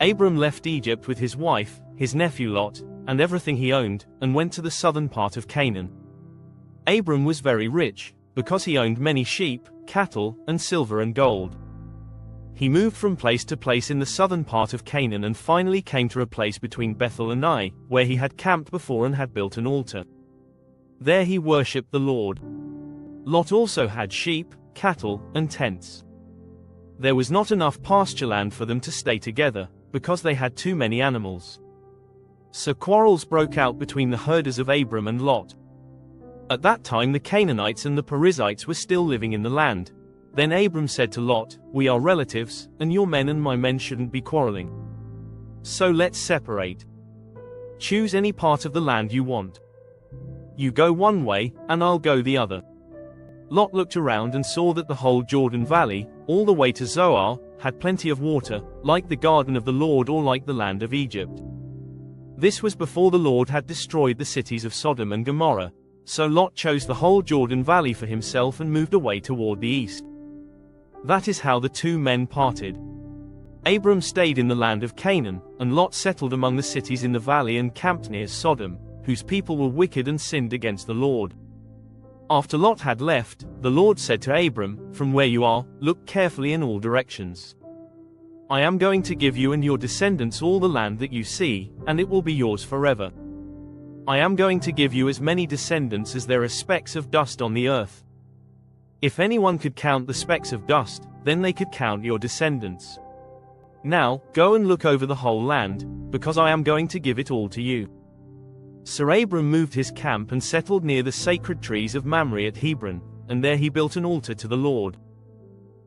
Abram left Egypt with his wife, his nephew Lot, and everything he owned, and went to the southern part of Canaan. Abram was very rich, because he owned many sheep, cattle, and silver and gold. He moved from place to place in the southern part of Canaan and finally came to a place between Bethel and Ai, where he had camped before and had built an altar. There he worshipped the Lord. Lot also had sheep, cattle, and tents. There was not enough pasture land for them to stay together, because they had too many animals. So quarrels broke out between the herders of Abram and Lot. At that time the Canaanites and the Perizzites were still living in the land. Then Abram said to Lot, "We are relatives, and your men and my men shouldn't be quarreling. So let's separate. Choose any part of the land you want. You go one way, and I'll go the other." Lot looked around and saw that the whole Jordan Valley, all the way to Zoar, had plenty of water, like the garden of the Lord or like the land of Egypt. This was before the Lord had destroyed the cities of Sodom and Gomorrah, so Lot chose the whole Jordan Valley for himself and moved away toward the east. That is how the two men parted. Abram stayed in the land of Canaan, and Lot settled among the cities in the valley and camped near Sodom, whose people were wicked and sinned against the Lord. After Lot had left, the Lord said to Abram, "From where you are, look carefully in all directions. I am going to give you and your descendants all the land that you see, and it will be yours forever. I am going to give you as many descendants as there are specks of dust on the earth. If anyone could count the specks of dust, then they could count your descendants. Now, go and look over the whole land, because I am going to give it all to you." So Abram moved his camp and settled near the sacred trees of Mamre at Hebron, and there he built an altar to the Lord.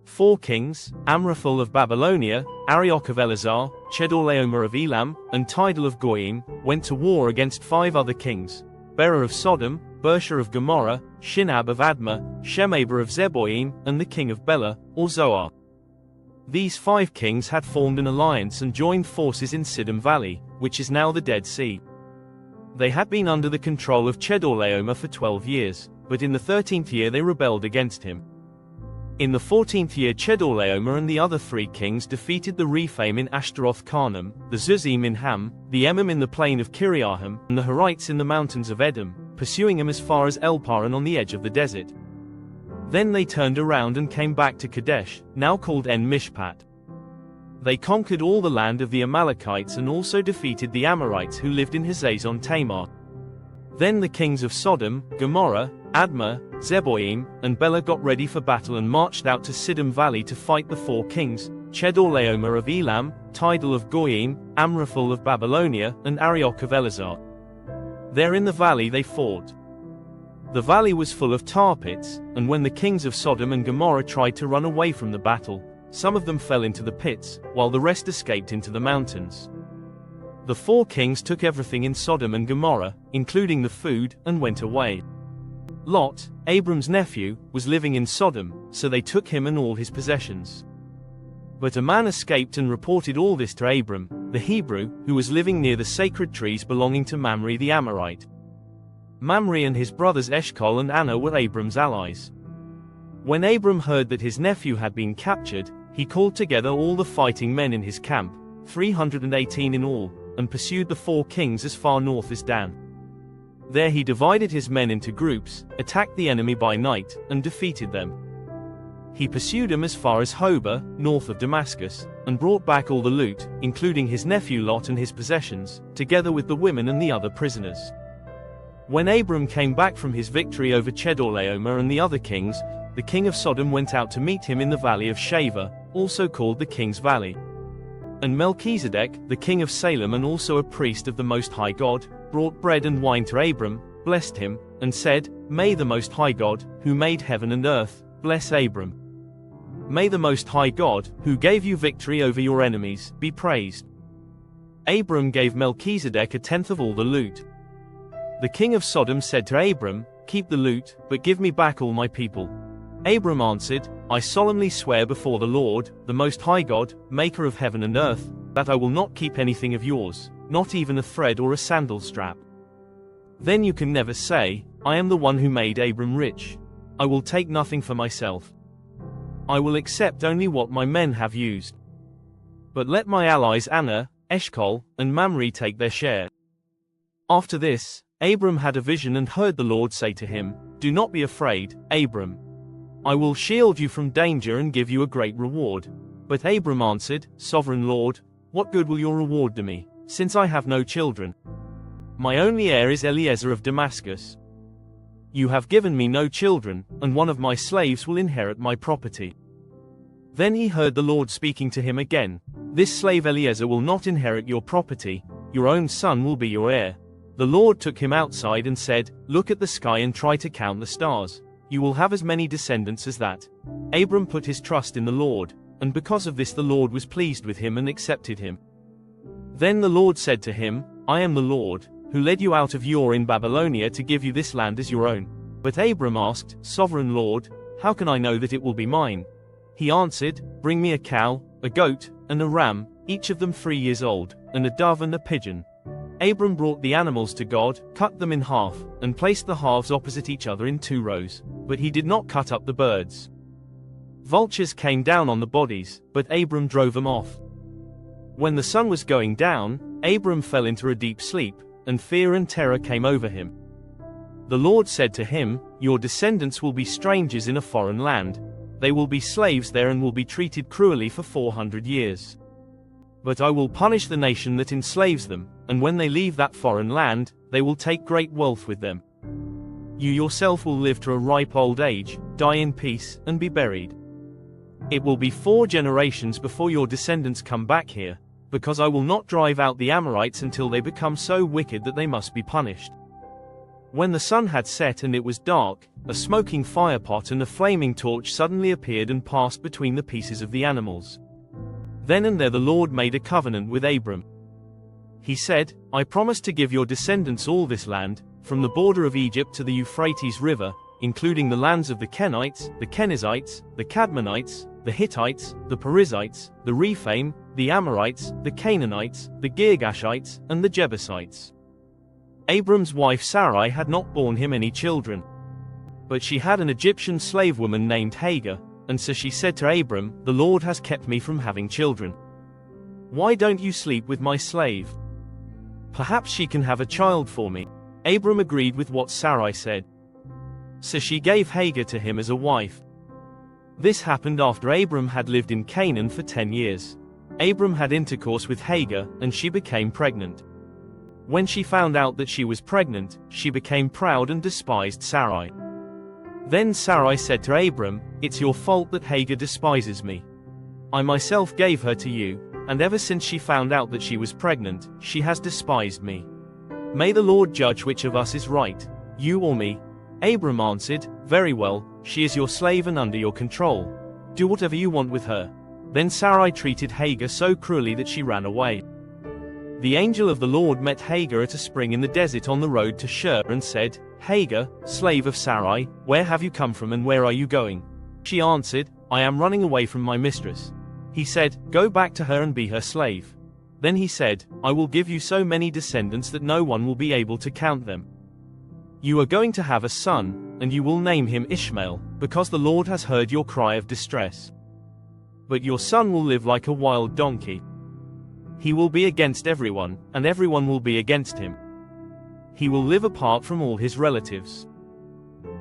4 kings, Amraphel of Babylonia, Arioch of Elazar, Chedorlaomer of Elam, and Tidal of Goyim, went to war against 5 other kings, Bera of Sodom, Bersha of Gomorrah, Shinab of Admah, Shemeber of Zeboim, and the king of Bela, or Zoar. These 5 kings had formed an alliance and joined forces in Siddim Valley, which is now the Dead Sea. They had been under the control of Chedorlaomer for 12 years, but in the 13th year they rebelled against him. In the 14th year Chedorlaomer and the other 3 kings defeated the Rephaim in Ashtaroth Karnaim, the Zuzim in Ham, the Emim in the plain of Kiriahim, and the Horites in the mountains of Edom, pursuing them as far as Elparan on the edge of the desert. Then they turned around and came back to Kadesh, now called En Mishpat. They conquered all the land of the Amalekites and also defeated the Amorites who lived in Hazazon Tamar. Then the kings of Sodom, Gomorrah, Admah, Zeboim, and Bela got ready for battle and marched out to Siddim Valley to fight the 4 kings, Chedorlaomer of Elam, Tidal of Goyim, Amraphel of Babylonia, and Arioch of Elazar. There in the valley they fought. The valley was full of tar pits, and when the kings of Sodom and Gomorrah tried to run away from the battle, some of them fell into the pits, while the rest escaped into the mountains. The 4 kings took everything in Sodom and Gomorrah, including the food, and went away. Lot, Abram's nephew, was living in Sodom, so they took him and all his possessions. But a man escaped and reported all this to Abram, the Hebrew, who was living near the sacred trees belonging to Mamre the Amorite. Mamre and his brothers Eshcol and Anna were Abram's allies. When Abram heard that his nephew had been captured, he called together all the fighting men in his camp, 318 in all, and pursued the 4 kings as far north as Dan. There he divided his men into groups, attacked the enemy by night, and defeated them. He pursued them as far as Hobah, north of Damascus, and brought back all the loot, including his nephew Lot and his possessions, together with the women and the other prisoners. When Abram came back from his victory over Chedorlaomer and the other kings, the king of Sodom went out to meet him in the valley of Shaveh, also called the King's Valley. And Melchizedek, the king of Salem and also a priest of the Most High God, brought bread and wine to Abram, blessed him, and said, "May the Most High God, who made heaven and earth, bless Abram. May the Most High God, who gave you victory over your enemies, be praised." Abram gave Melchizedek 1/10 of all the loot. The king of Sodom said to Abram, "Keep the loot, but give me back all my people." Abram answered, "I solemnly swear before the Lord, the Most High God, maker of heaven and earth, that I will not keep anything of yours, not even a thread or a sandal strap." Then you can never say, "I am the one who made Abram rich. I will take nothing for myself. I will accept only what my men have used." But let my allies Anna, Eshcol, and Mamre take their share." After this, Abram had a vision and heard the Lord say to him, "Do not be afraid, Abram. I will shield you from danger and give you a great reward." But Abram answered, "Sovereign Lord, what good will your reward do me, since I have no children? My only heir is Eliezer of Damascus. You have given me no children, and one of my slaves will inherit my property." Then he heard the Lord speaking to him again, "This slave Eliezer will not inherit your property, your own son will be your heir." The Lord took him outside and said, "Look at the sky and try to count the stars. You will have as many descendants as that." Abram put his trust in the Lord, and because of this the Lord was pleased with him and accepted him. Then the Lord said to him, "I am the Lord, who led you out of Ur in Babylonia to give you this land as your own." But Abram asked, "Sovereign Lord, how can I know that it will be mine?" He answered, "Bring me a cow, a goat, and a ram, each of them 3 years old, and a dove and a pigeon." Abram brought the animals to God, cut them in half, and placed the halves opposite each other in 2 rows, but he did not cut up the birds. Vultures came down on the bodies, but Abram drove them off. When the sun was going down, Abram fell into a deep sleep, and fear and terror came over him. The Lord said to him, "Your descendants will be strangers in a foreign land. They will be slaves there and will be treated cruelly for 400 years. But I will punish the nation that enslaves them, and when they leave that foreign land, they will take great wealth with them. You yourself will live to a ripe old age, die in peace, and be buried. It will be 4 generations before your descendants come back here, because I will not drive out the Amorites until they become so wicked that they must be punished." When the sun had set and it was dark, a smoking firepot and a flaming torch suddenly appeared and passed between the pieces of the animals. Then and there the Lord made a covenant with Abram. He said, "I promise to give your descendants all this land, from the border of Egypt to the Euphrates River, including the lands of the Kenites, the Kenizzites, the Cadmonites, the Hittites, the Perizzites, the Rephaim, the Amorites, the Canaanites, the Girgashites, and the Jebusites." Abram's wife Sarai had not borne him any children. But she had an Egyptian slave woman named Hagar, and so she said to Abram, "The Lord has kept me from having children. Why don't you sleep with my slave? Perhaps she can have a child for me." Abram agreed with what Sarai said. So she gave Hagar to him as a wife. This happened after Abram had lived in Canaan for 10 years. Abram had intercourse with Hagar, and she became pregnant. When she found out that she was pregnant, she became proud and despised Sarai. Then Sarai said to Abram, "It's your fault that Hagar despises me. I myself gave her to you, and ever since she found out that she was pregnant, she has despised me. May the Lord judge which of us is right, you or me." Abram answered, "Very well, she is your slave and under your control. Do whatever you want with her." Then Sarai treated Hagar so cruelly that she ran away. The angel of the Lord met Hagar at a spring in the desert on the road to Shur and said, "Hagar, slave of Sarai, where have you come from and where are you going?" She answered, "I am running away from my mistress." He said, "Go back to her and be her slave." Then he said, "I will give you so many descendants that no one will be able to count them. You are going to have a son, and you will name him Ishmael, because the Lord has heard your cry of distress. But your son will live like a wild donkey. He will be against everyone, and everyone will be against him. He will live apart from all his relatives."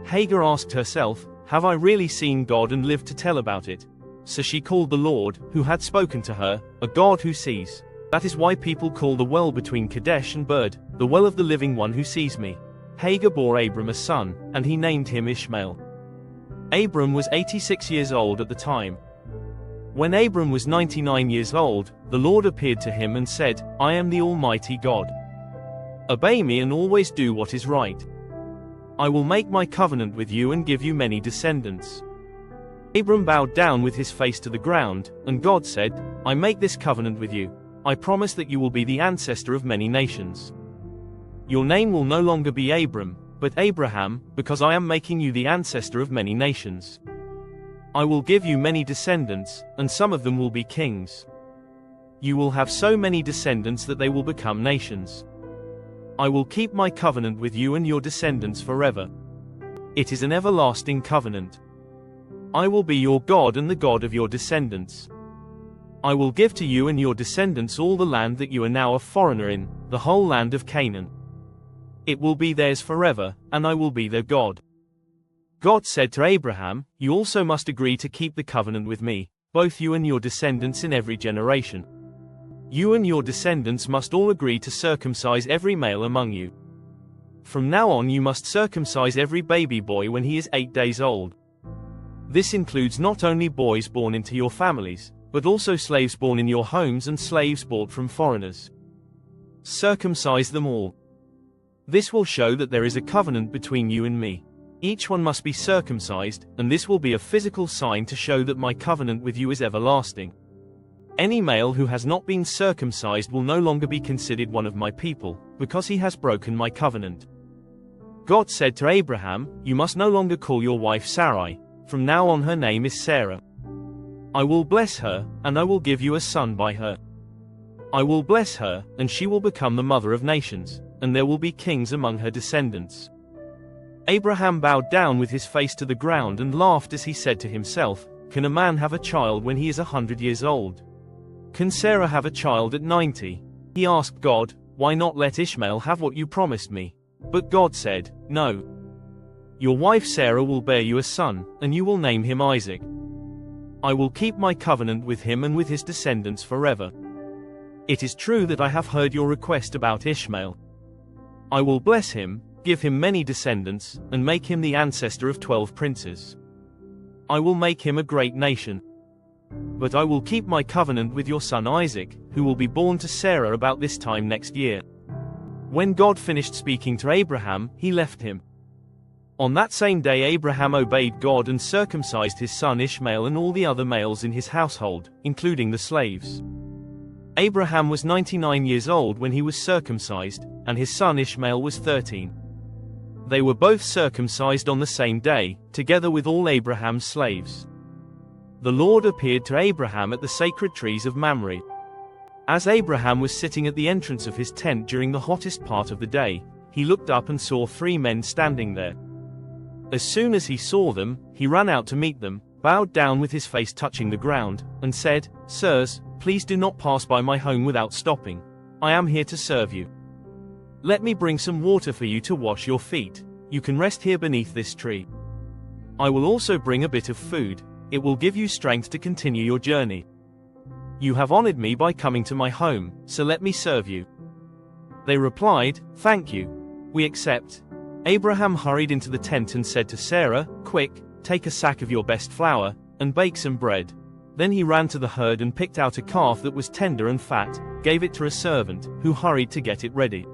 Hagar asked herself, "Have I really seen God and lived to tell about it?" So she called the Lord, who had spoken to her, a God who sees. That is why people call the well between Kadesh and Bird, the well of the living one who sees me. Hagar bore Abram a son, and he named him Ishmael. Abram was 86 years old at the time. When Abram was 99 years old, the Lord appeared to him and said, "I am the Almighty God. Obey me and always do what is right. I will make my covenant with you and give you many descendants." Abram bowed down with his face to the ground, and God said, "I make this covenant with you. I promise that you will be the ancestor of many nations. Your name will no longer be Abram, but Abraham, because I am making you the ancestor of many nations. I will give you many descendants, and some of them will be kings. You will have so many descendants that they will become nations. I will keep my covenant with you and your descendants forever. It is an everlasting covenant. I will be your God and the God of your descendants. I will give to you and your descendants all the land that you are now a foreigner in, the whole land of Canaan. It will be theirs forever, and I will be their God. God said to Abraham, you also must agree to keep the covenant with me, both you and your descendants in every generation. You and your descendants must all agree to circumcise every male among you. From now on you must circumcise every baby boy when he is 8 days old. This includes not only boys born into your families, but also slaves born in your homes and slaves bought from foreigners. Circumcise them all. This will show that there is a covenant between you and me. Each one must be circumcised, and this will be a physical sign to show that my covenant with you is everlasting. Any male who has not been circumcised will no longer be considered one of my people, because he has broken my covenant. God said to Abraham, you must no longer call your wife Sarai. From now on her name is Sarah. I will bless her, and I will give you a son by her. I will bless her, and she will become the mother of nations, and there will be kings among her descendants. Abraham bowed down with his face to the ground and laughed as he said to himself, can a man have a child when he is 100 years old? Can Sarah have a child at 90? He asked God, why not let Ishmael have what you promised me? But God said, no. Your wife Sarah will bear you a son, and you will name him Isaac. I will keep my covenant with him and with his descendants forever. It is true that I have heard your request about Ishmael. I will bless him, give him many descendants, and make him the ancestor of 12 princes. I will make him a great nation. But I will keep my covenant with your son Isaac, who will be born to Sarah about this time next year. When God finished speaking to Abraham, he left him. On that same day Abraham obeyed God and circumcised his son Ishmael and all the other males in his household, including the slaves. Abraham was 99 years old when he was circumcised, and his son Ishmael was 13. They were both circumcised on the same day, together with all Abraham's slaves. The Lord appeared to Abraham at the sacred trees of Mamre. As Abraham was sitting at the entrance of his tent during the hottest part of the day, he looked up and saw 3 men standing there. As soon as he saw them, he ran out to meet them, bowed down with his face touching the ground, and said, Sirs, please do not pass by my home without stopping. I am here to serve you. Let me bring some water for you to wash your feet. You can rest here beneath this tree. I will also bring a bit of food. It will give you strength to continue your journey. You have honored me by coming to my home, so let me serve you. They replied, Thank you. We accept. Abraham hurried into the tent and said to Sarah, Quick, take a sack of your best flour, and bake some bread. Then he ran to the herd and picked out a calf that was tender and fat, gave it to a servant, who hurried to get it ready.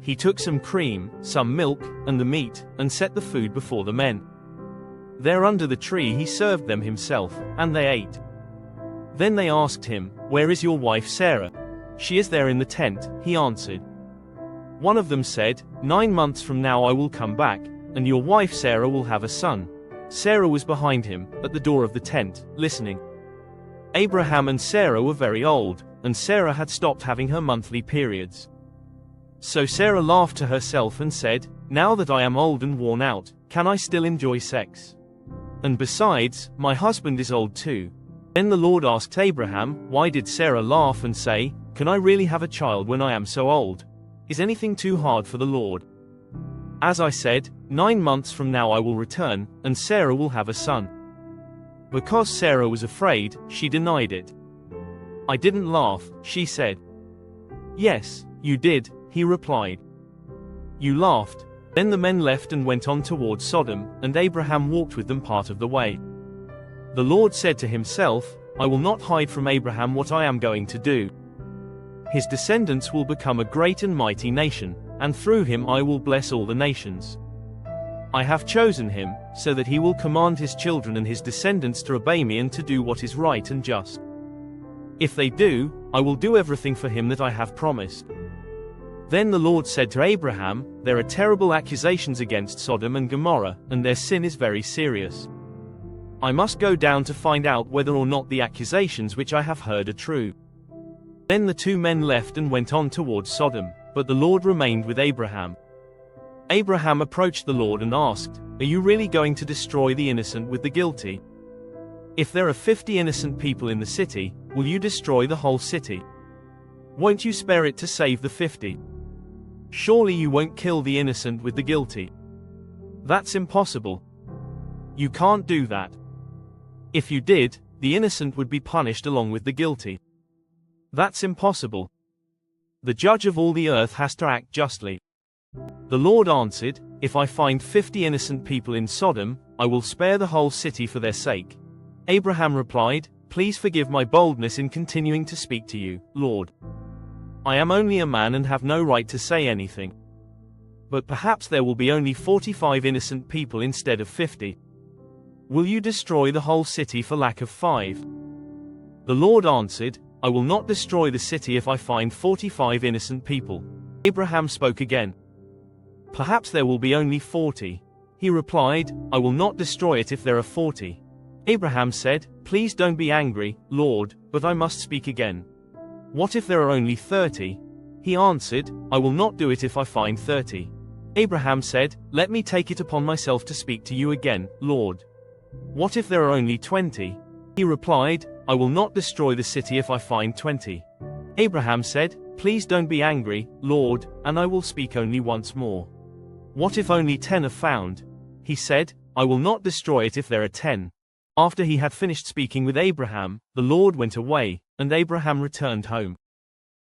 He took some cream, some milk, and the meat, and set the food before the men. There under the tree he served them himself, and they ate. Then they asked him, Where is your wife Sarah? She is there in the tent, he answered. One of them said, 9 months from now I will come back, and your wife Sarah will have a son. Sarah was behind him, at the door of the tent, listening. Abraham and Sarah were very old, and Sarah had stopped having her monthly periods. So Sarah laughed to herself and said, Now that I am old and worn out, can I still enjoy sex? And besides, my husband is old too. Then the Lord asked Abraham, Why did Sarah laugh and say, Can I really have a child when I am so old? Is anything too hard for the Lord? As I said, 9 months from now I will return, and Sarah will have a son. Because Sarah was afraid, she denied it. I didn't laugh, she said. Yes, you did, he replied. You laughed. Then the men left and went on toward Sodom, and Abraham walked with them part of the way. The Lord said to himself, I will not hide from Abraham what I am going to do. His descendants will become a great and mighty nation, and through him I will bless all the nations. I have chosen him, so that he will command his children and his descendants to obey me and to do what is right and just. If they do, I will do everything for him that I have promised. Then the Lord said to Abraham, There are terrible accusations against Sodom and Gomorrah, and their sin is very serious. I must go down to find out whether or not the accusations which I have heard are true. Then the 2 men left and went on towards Sodom, but the Lord remained with Abraham. Abraham approached the Lord and asked, Are you really going to destroy the innocent with the guilty? If there are 50 innocent people in the city, will you destroy the whole city? Won't you spare it to save the 50? Surely you won't kill the innocent with the guilty. That's impossible. You can't do that. If you did, the innocent would be punished along with the guilty. That's impossible. The judge of all the earth has to act justly. The Lord answered, if I find 50 innocent people in Sodom, I will spare the whole city for their sake. Abraham replied, please forgive my boldness in continuing to speak to you, Lord. I am only a man and have no right to say anything. But perhaps there will be only 45 innocent people instead of 50. Will you destroy the whole city for lack of 5? The Lord answered, I will not destroy the city if I find 45 innocent people. Abraham spoke again. Perhaps there will be only 40. He replied, I will not destroy it if there are 40. Abraham said, please don't be angry, Lord, but I must speak again. What if there are only 30? He answered, I will not do it if I find 30. Abraham said, let me take it upon myself to speak to you again, Lord. What if there are only 20? He replied, I will not destroy the city if I find 20. Abraham said, please don't be angry, Lord, and I will speak only once more. What if only 10 are found? He said, I will not destroy it if there are 10. After he had finished speaking with Abraham, the Lord went away, and Abraham returned home.